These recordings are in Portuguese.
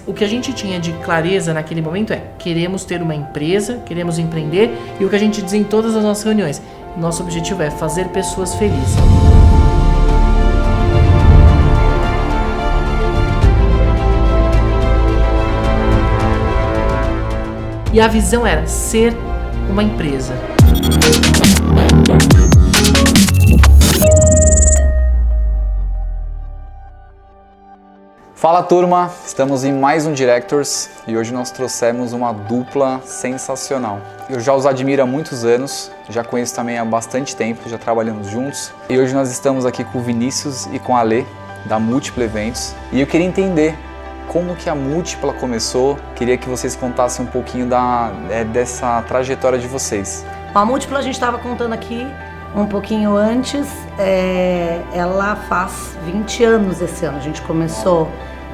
o que a gente tinha de clareza naquele momento é: queremos ter uma empresa, queremos empreender, e o que a gente diz em todas as nossas reuniões: nosso objetivo é fazer pessoas felizes. E a visão era ser uma empresa. Fala turma, estamos em mais um Directors e hoje nós trouxemos uma dupla sensacional. Eu já os admiro há muitos anos, já conheço também há bastante tempo, já trabalhamos juntos. E hoje nós estamos aqui com o Vinícius e com a Alê, da Múltipla Eventos. E eu queria entender como que a Múltipla começou, queria que vocês contassem um pouquinho dessa trajetória de vocês. A Múltipla a gente estava contando aqui um pouquinho antes, ela faz 20 anos esse ano. A gente começou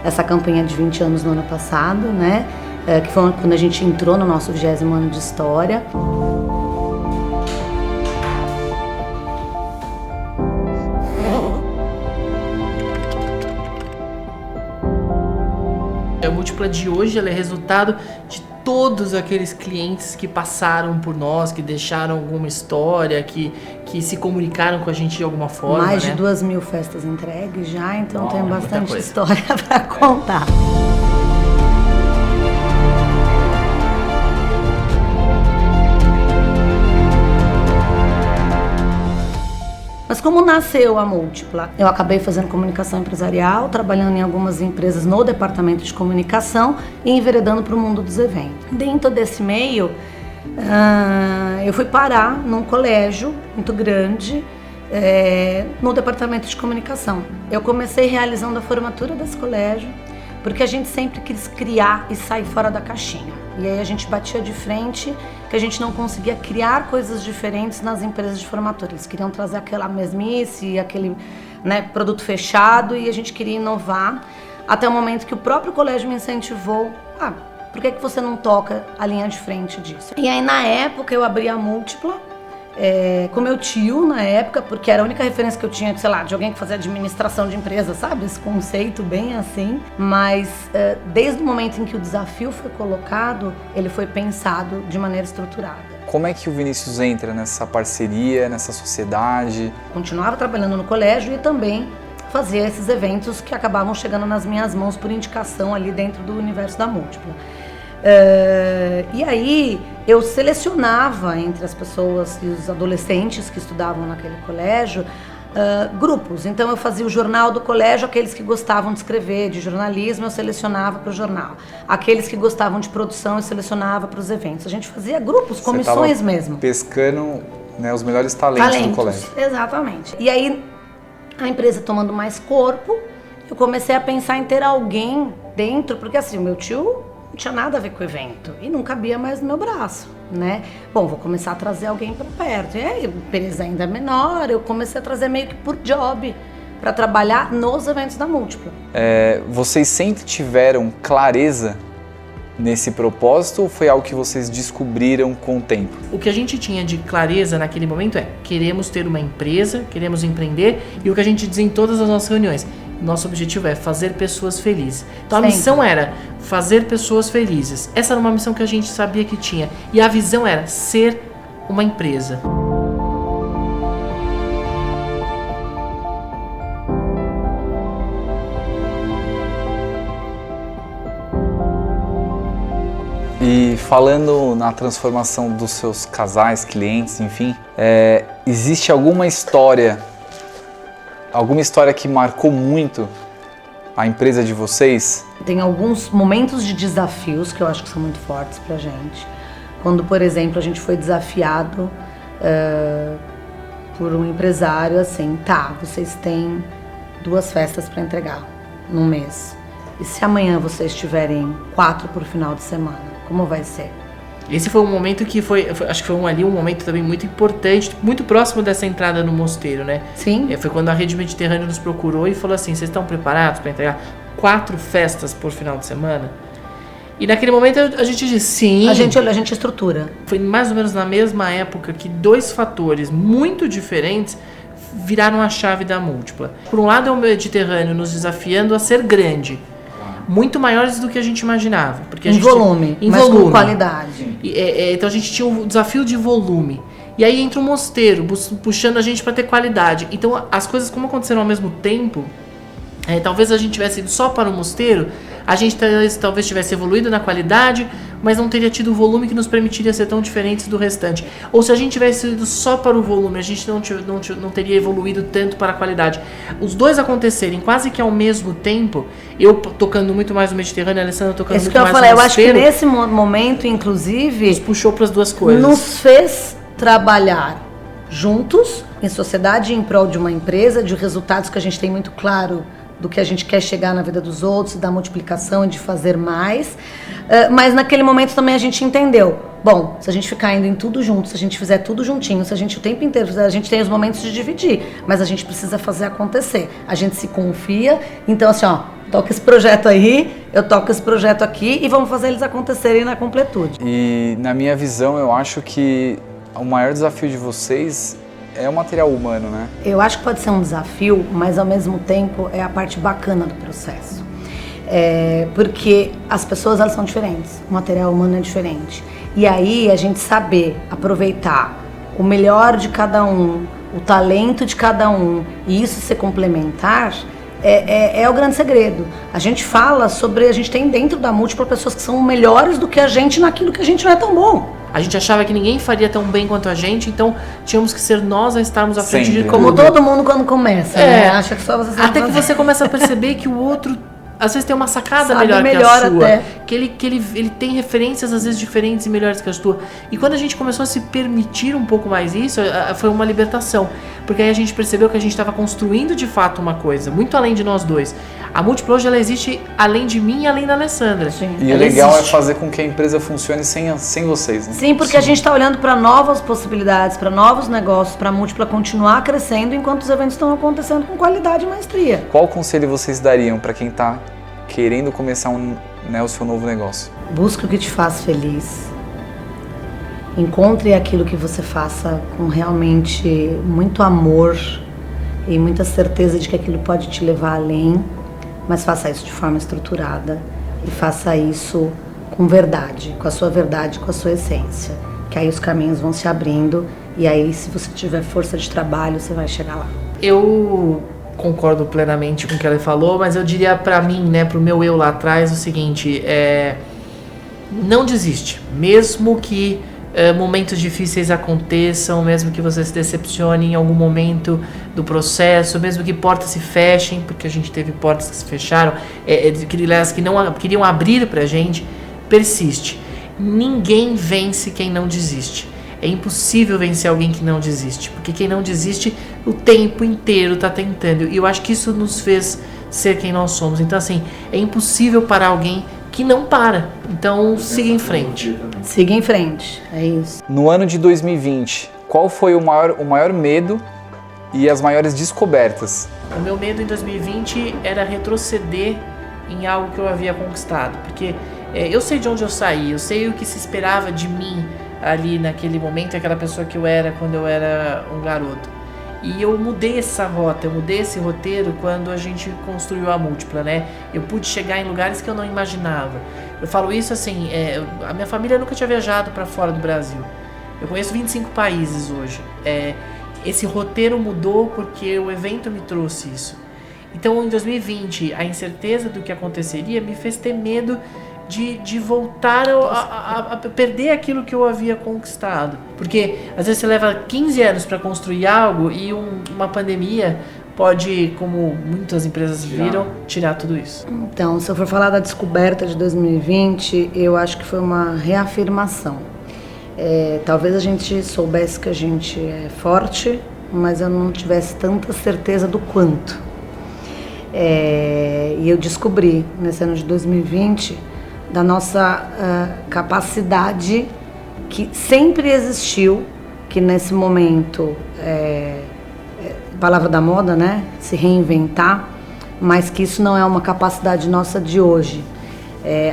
essa campanha de 20 anos no ano passado, né? Que foi quando a gente entrou no nosso 20º ano de história. A Múltipla de hoje ela é resultado de todos aqueles clientes que passaram por nós, que deixaram alguma história, que se comunicaram com a gente de alguma forma. Mais de né? 2.000 festas entregues já, então tem muita bastante coisa. história para contar. Mas como nasceu a Múltipla? Eu acabei fazendo comunicação empresarial, trabalhando em algumas empresas no departamento de comunicação e enveredando para o mundo dos eventos. Dentro desse meio, eu fui parar num colégio muito grande, no departamento de comunicação. Eu comecei realizando a formatura desse colégio, porque a gente sempre quis criar e sair fora da caixinha. E aí a gente batia de frente que a gente não conseguia criar coisas diferentes nas empresas de formatura. Eles queriam trazer aquela mesmice, aquele produto fechado, e a gente queria inovar, até o momento que o próprio colégio me incentivou. Por que você não toca a linha de frente disso? E aí na época eu abri a Múltipla, com meu tio na época, porque era a única referência que eu tinha, sei lá, de alguém que fazia administração de empresa, sabe? Esse conceito bem assim. Mas desde o momento em que o desafio foi colocado, ele foi pensado de maneira estruturada. Como é que o Vinícius entra nessa parceria, nessa sociedade? Continuava trabalhando no colégio e também fazia esses eventos que acabavam chegando nas minhas mãos por indicação ali dentro do universo da Múltipla. E aí eu selecionava entre as pessoas e os adolescentes que estudavam naquele colégio grupos. Então eu fazia o jornal do colégio, aqueles que gostavam de escrever, de jornalismo, eu selecionava para o jornal. Aqueles que gostavam de produção, eu selecionava para os eventos. A gente fazia grupos, comissões mesmo. Pescando, os melhores talentos do colégio. Exatamente. E aí a empresa tomando mais corpo, eu comecei a pensar em ter alguém dentro, porque assim, o meu tio não tinha nada a ver com o evento e não cabia mais no meu braço, né? Bom, vou começar a trazer alguém para perto. E aí, empresa ainda menor, eu comecei a trazer meio que por job para trabalhar nos eventos da Múltipla. Vocês sempre tiveram clareza nesse propósito ou foi algo que vocês descobriram com o tempo? O que a gente tinha de clareza naquele momento é: queremos ter uma empresa, queremos empreender, e o que a gente diz em todas as nossas reuniões: nosso objetivo é fazer pessoas felizes. Então a missão era fazer pessoas felizes. Essa era uma missão que a gente sabia que tinha. E a visão era ser uma empresa. E falando na transformação dos seus casais, clientes, enfim, existe alguma história que marcou muito a empresa de vocês? Tem alguns momentos de desafios que eu acho que são muito fortes pra gente. Quando, por exemplo, a gente foi desafiado por um empresário assim: vocês têm 2 festas para entregar num mês. E se amanhã vocês tiverem 4 por final de semana, como vai ser? Esse foi um momento que acho que foi um momento também muito importante, muito próximo dessa entrada no mosteiro, né? Sim. Foi quando a Rede Mediterrâneo nos procurou e falou assim: vocês estão preparados para entregar 4 festas por final de semana? E naquele momento a gente disse sim. A gente estrutura. Foi mais ou menos na mesma época que 2 fatores muito diferentes viraram a chave da Múltipla. Por um lado é o Mediterrâneo nos desafiando a ser grande, muito maiores do que a gente imaginava. Porque Em volume, mas com qualidade. Então a gente tinha o desafio de volume. E aí entra o mosteiro, puxando a gente para ter qualidade. Então as coisas como aconteceram ao mesmo tempo, talvez a gente tivesse ido só para o mosteiro, a gente talvez tivesse evoluído na qualidade, mas não teria tido o volume que nos permitiria ser tão diferentes do restante. Ou se a gente tivesse ido só para o volume, a gente não teria evoluído tanto para a qualidade. Os dois acontecerem quase que ao mesmo tempo, eu tocando muito mais no Mediterrâneo, a Alessandra tocando muito mais no mosteiro. Eu acho que nesse momento, inclusive, nos puxou para as duas coisas. Nos fez trabalhar juntos, em sociedade, em prol de uma empresa, de resultados que a gente tem muito claro do que a gente quer chegar na vida dos outros, da multiplicação, de fazer mais. Mas naquele momento também a gente entendeu, bom, se a gente ficar indo em tudo junto, se a gente fizer tudo juntinho, se a gente o tempo inteiro fizer, a gente tem os momentos de dividir, mas a gente precisa fazer acontecer. A gente se confia, então assim, toca esse projeto aí, eu toco esse projeto aqui e vamos fazer eles acontecerem na completude. E na minha visão, eu acho que o maior desafio de vocês é o material humano, né? Eu acho que pode ser um desafio, mas ao mesmo tempo é a parte bacana do processo. Porque as pessoas, elas são diferentes, o material humano é diferente. E aí a gente saber aproveitar o melhor de cada um, o talento de cada um, e isso ser complementar, é o grande segredo. A gente fala sobre, a gente tem dentro da Múltipla pessoas que são melhores do que a gente naquilo que a gente não é tão bom. A gente achava que ninguém faria tão bem quanto a gente, então tínhamos que ser nós a estarmos à frente de tudo. Como todo mundo quando começa, né? Acha que só você sabe até fazer. Que você começa a perceber que o outro às vezes tem uma sacada melhor que a sua, até. Que ele tem referências às vezes diferentes e melhores que a sua. E quando a gente começou a se permitir um pouco mais isso, foi uma libertação, porque aí a gente percebeu que a gente estava construindo de fato uma coisa, muito além de nós dois. A Múltipla hoje ela existe além de mim e além da Alessandra. Sim. E o legal é fazer com que a empresa funcione sem vocês, né? Sim, porque a gente está olhando para novas possibilidades, para novos negócios, para a Múltipla continuar crescendo enquanto os eventos estão acontecendo com qualidade e maestria. Qual conselho vocês dariam para quem está querendo começar o seu novo negócio? Busque o que te faz feliz. Encontre aquilo que você faça com realmente muito amor e muita certeza de que aquilo pode te levar além, mas faça isso de forma estruturada e faça isso com verdade, com a sua essência, que aí os caminhos vão se abrindo e aí se você tiver força de trabalho, você vai chegar lá. Eu concordo plenamente com o que ela falou, mas eu diria pra mim, né, pro meu eu lá atrás, o seguinte, não desiste, mesmo que momentos difíceis aconteçam, mesmo que você se decepcione em algum momento do processo, mesmo que portas se fechem, porque a gente teve portas que se fecharam, que não queriam abrir pra gente, persiste. Ninguém vence quem não desiste. É impossível vencer alguém que não desiste, porque quem não desiste o tempo inteiro tá tentando, e eu acho que isso nos fez ser quem nós somos. Então assim, é impossível parar alguém que não para. Então siga em frente. Siga em frente, é isso. No ano de 2020, qual foi o maior medo e as maiores descobertas? O meu medo em 2020 era retroceder em algo que eu havia conquistado, porque eu sei de onde eu saí, eu sei o que se esperava de mim ali naquele momento, aquela pessoa que eu era quando eu era um garoto. E eu mudei essa rota, eu mudei esse roteiro quando a gente construiu a Múltipla, né? Eu pude chegar em lugares que eu não imaginava. Eu falo isso assim, a minha família nunca tinha viajado para fora do Brasil. Eu conheço 25 países hoje. Esse roteiro mudou porque o evento me trouxe isso. Então, em 2020, a incerteza do que aconteceria me fez ter medo de voltar a perder aquilo que eu havia conquistado. Porque às vezes você leva 15 anos para construir algo e uma pandemia pode, como muitas empresas viram, tirar tudo isso. Então, se eu for falar da descoberta de 2020, eu acho que foi uma reafirmação. Talvez a gente soubesse que a gente é forte, mas eu não tivesse tanta certeza do quanto. E eu descobri, nesse ano de 2020, da nossa capacidade que sempre existiu, que nesse momento, palavra da moda, né? Se reinventar, mas que isso não é uma capacidade nossa de hoje.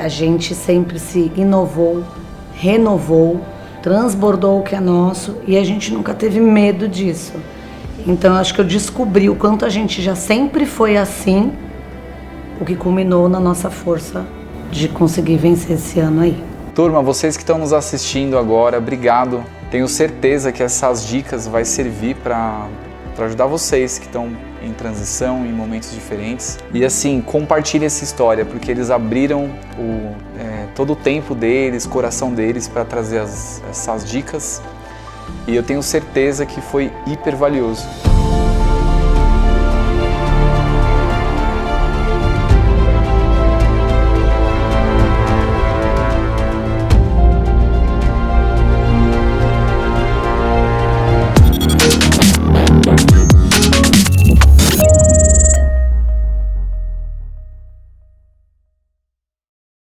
A gente sempre se inovou, renovou, transbordou o que é nosso e a gente nunca teve medo disso. Então eu acho que eu descobri o quanto a gente já sempre foi assim o que culminou na nossa força de conseguir vencer esse ano aí. Turma, vocês que estão nos assistindo agora, obrigado. Tenho certeza que essas dicas vai servir para ajudar vocês que estão em transição, em momentos diferentes. E assim, compartilhe essa história, porque eles abriram todo o tempo deles, coração deles para trazer essas dicas. E eu tenho certeza que foi hiper valioso.